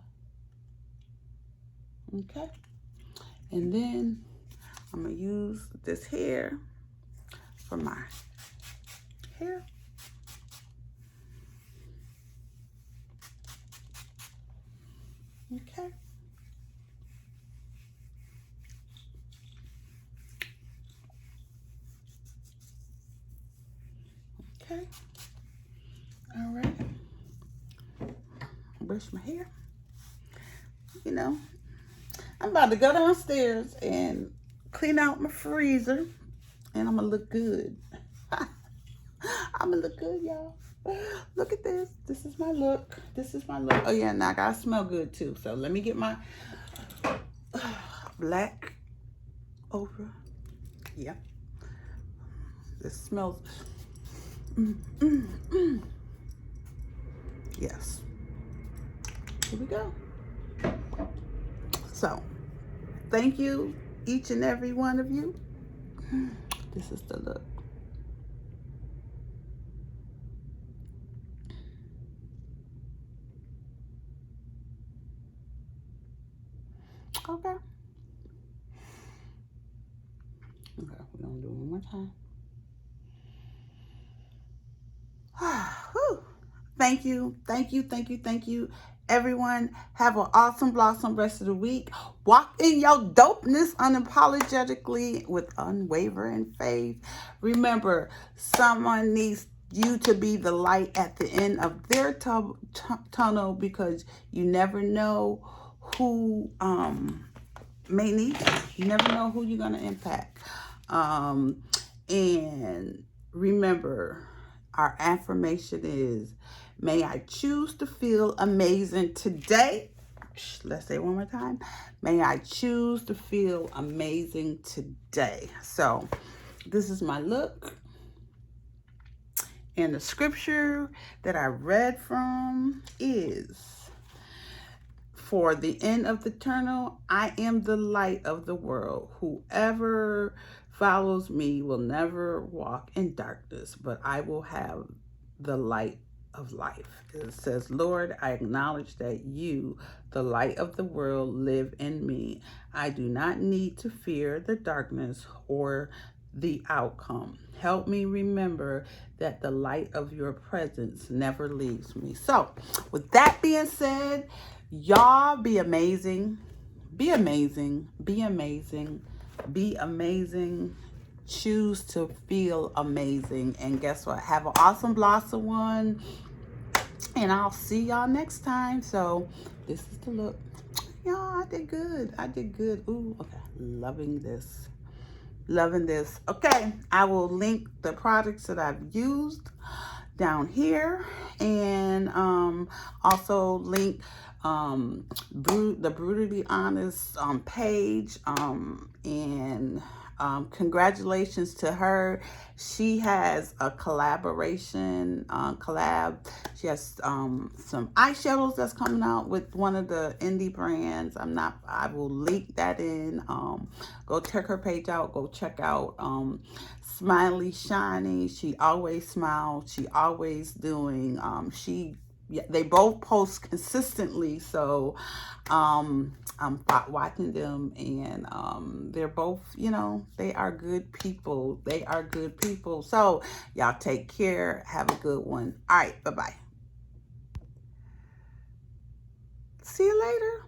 to. Okay. And then I'm going to use this hair for my hair. Okay. Okay. All right. Brush my hair. You know, I'm about to go downstairs and clean out my freezer, and I'm gonna look good. I'm gonna look good, y'all. Look at this. This is my look. Oh yeah, now I gotta smell good too. So let me get my black over. Yeah. This smells. Yes. Here we go. So, thank you, each and every one of you. This is the look. Okay. Okay, we're gonna do it one more time. Thank you. Everyone, have an awesome blossom rest of the week. Walk in your dopeness unapologetically with unwavering faith. Remember, someone needs you to be the light at the end of their tunnel, because you never know who may need you. You never know who you're going to impact. And remember, our affirmation is, may I choose to feel amazing today. Let's say it one more time. May I choose to feel amazing today. So this is my look. And the scripture that I read from is, for the end of the tunnel, I am the light of the world. Whoever follows me will never walk in darkness, but I will have the light of life. It says, Lord, I acknowledge that you, the light of the world, live in me. I do not need to fear the darkness or the outcome. Help me remember that the light of your presence never leaves me. So, with that being said, y'all be amazing. Be amazing. Be amazing. Be amazing. Choose to feel amazing. And guess what? Have an awesome blossom one. And I'll see y'all next time. So this is the look. Y'all, I did good. Ooh, okay. Loving this. Okay, I will link the products that I've used down here, and also link the Brutally Honest page, and Congratulations to her. She has a collaboration collab. She has some eyeshadows that's coming out with one of the indie brands. I will link that in. Go check her page out. Go check out Smiley Shiny. She always smiles. She always doing. Yeah, they both post consistently, so I'm watching them, and they're both, they are good people. They are good people. So y'all take care. Have a good one. All right, bye-bye. See you later.